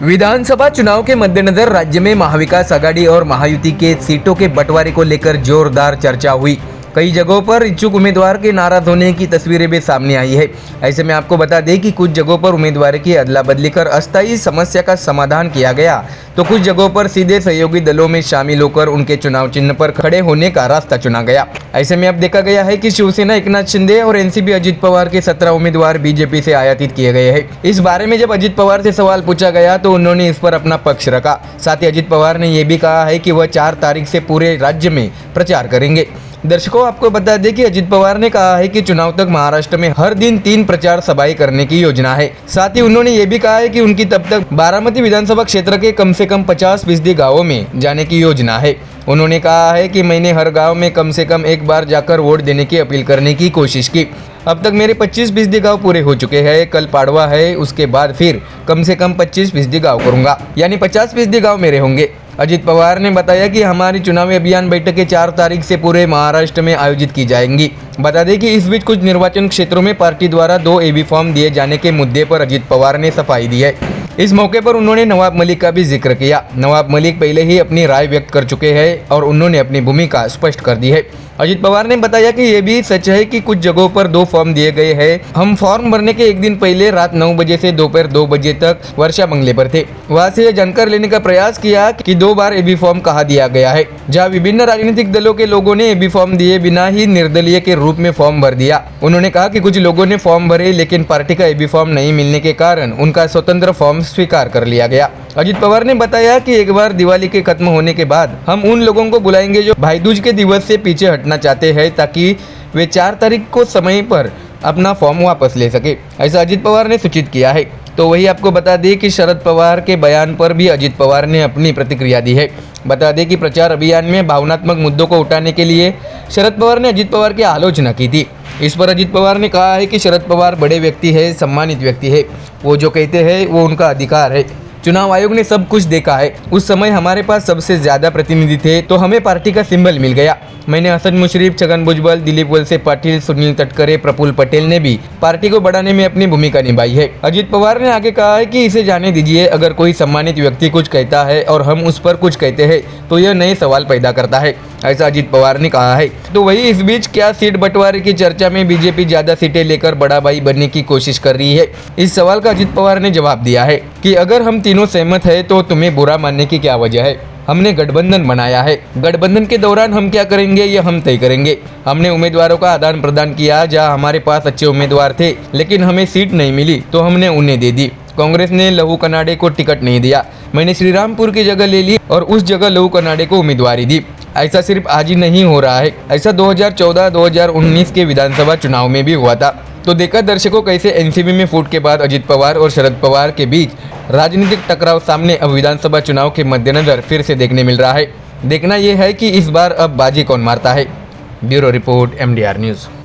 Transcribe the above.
विधानसभा चुनाव के मद्देनजर राज्य में महाविकास आघाड़ी और महायुति के सीटों के बंटवारे को लेकर जोरदार चर्चा हुई। कई जगहों पर इच्छुक उम्मीदवार के नाराज होने की तस्वीरें भी सामने आई है। ऐसे में आपको बता दें कि कुछ जगहों पर उम्मीदवार की अदला बदली कर अस्थायी समस्या का समाधान किया गया, तो कुछ जगहों पर सीधे सहयोगी दलों में शामिल होकर उनके चुनाव चिन्ह पर खड़े होने का रास्ता चुना गया। ऐसे में अब देखा गया है कि शिवसेना एकनाथ शिंदे और एनसीपी अजित पवार के 17 उम्मीदवार बीजेपी से आयातित किए गए हैं। इस बारे में जब अजित पवार से सवाल पूछा गया तो उन्होंने इस पर अपना पक्ष रखा। साथ ही अजित पवार ने यह भी कहा है कि वह 4 तारीख से पूरे राज्य में प्रचार करेंगे। दर्शकों, आपको बता दें कि अजित पवार ने कहा है कि चुनाव तक महाराष्ट्र में हर दिन 3 प्रचार सभाएं करने की योजना है। साथ ही उन्होंने ये भी कहा है कि उनकी तब तक बारामती विधानसभा क्षेत्र के कम से कम 50% गाँवों में जाने की योजना है। उन्होंने कहा है कि मैंने हर गाँव में कम से कम एक बार जाकर वोट देने की अपील करने की कोशिश की। अब तक मेरे 25% गाँव पूरे हो चुके हैं। कल पाड़वा है, उसके बाद फिर कम से कम 25% गाँव करूँगा, यानी 50% गाँव मेरे होंगे। अजित पवार ने बताया कि हमारी चुनावी अभियान बैठकें 4 तारीख से पूरे महाराष्ट्र में आयोजित की जाएंगी। बता दें कि इस बीच कुछ निर्वाचन क्षेत्रों में पार्टी द्वारा 2 एबी फॉर्म दिए जाने के मुद्दे पर अजित पवार ने सफाई दी है। इस मौके पर उन्होंने नवाब मलिक का भी जिक्र किया। नवाब मलिक पहले ही अपनी राय व्यक्त कर चुके हैं और उन्होंने अपनी भूमिका स्पष्ट कर दी है। अजित पवार ने बताया कि ये भी सच है कि कुछ जगहों पर 2 फॉर्म दिए गए हैं। हम फॉर्म भरने के एक दिन पहले रात 9 बजे से दोपहर 2 बजे तक वर्षा बंगले पर थे। वहां से यह जानकर लेने का प्रयास किया कि 2 बार एबी फॉर्म कहाँ दिया गया है, जहाँ विभिन्न राजनीतिक दलों के लोगों ने एबी फॉर्म दिए बिना ही निर्दलीय के रूप में फॉर्म भर दिया। उन्होंने कहा कि कुछ लोगों ने फॉर्म भरे, लेकिन पार्टी का एबी फॉर्म नहीं मिलने के कारण उनका स्वतंत्र फॉर्म स्वीकार कर लिया गया। अजित पवार ने बताया कि एक बार दिवाली के खत्म होने के बाद हम उन लोगों को बुलाएंगे जो भाई दूज के दिवस से पीछे हटना चाहते हैं, ताकि वे 4 तारीख को समय पर अपना फॉर्म वापस ले सके, ऐसा अजित पवार ने सूचित किया है। तो वही आपको बता दें कि शरद पवार के बयान पर भी अजित पवार ने अपनी प्रतिक्रिया दी है। बता दें कि प्रचार अभियान में भावनात्मक मुद्दों को उठाने के लिए शरद पवार ने अजित पवार की आलोचना की थी। इस पर अजित पवार ने कहा है कि शरद पवार बड़े व्यक्ति है, सम्मानित व्यक्ति है, वो जो कहते हैं वो उनका अधिकार है। चुनाव आयोग ने सब कुछ देखा है। उस समय हमारे पास सबसे ज्यादा प्रतिनिधि थे, तो हमें पार्टी का सिंबल मिल गया। मैंने हसन मुशर्रफ, छगन भुजबल, दिलीप वलसे पाटिल, सुनील तटकरे, प्रफुल्ल पटेल ने भी पार्टी को बढ़ाने में अपनी भूमिका निभाई है। अजित पवार ने आगे कहा है कि इसे जाने दीजिए, अगर कोई सम्मानित व्यक्ति कुछ कहता है और हम उस पर कुछ कहते हैं तो यह नए सवाल पैदा करता है, ऐसा अजित पवार ने कहा है। तो वही इस बीच क्या सीट बंटवारे की चर्चा में बीजेपी ज्यादा सीटें लेकर बड़ा भाई बनने की कोशिश कर रही है? इस सवाल का अजित पवार ने जवाब दिया है कि अगर हम तीनों सहमत है तो तुम्हें बुरा मानने की क्या वजह है? हमने गठबंधन बनाया है, गठबंधन के दौरान हम क्या करेंगे ये हम तय करेंगे। हमने उम्मीदवारों का आदान प्रदान किया, जहां हमारे पास अच्छे उम्मीदवार थे लेकिन हमें सीट नहीं मिली तो हमने उन्हें दे दी। कांग्रेस ने लहू कनाडे को टिकट नहीं दिया, मैंने श्रीरामपुर की जगह ले ली और उस जगह लहू कनाडे को उम्मीदवारी दी। ऐसा सिर्फ आज ही नहीं हो रहा है, ऐसा 2014-2019 के विधानसभा चुनाव में भी हुआ था। तो देखा दर्शकों कैसे एनसीपी में फूट के बाद अजित पवार और शरद पवार के बीच राजनीतिक टकराव सामने अब विधानसभा चुनाव के मद्देनजर फिर से देखने मिल रहा है। देखना यह है कि इस बार अब बाजी कौन मारता है। Bureau report, MDR news.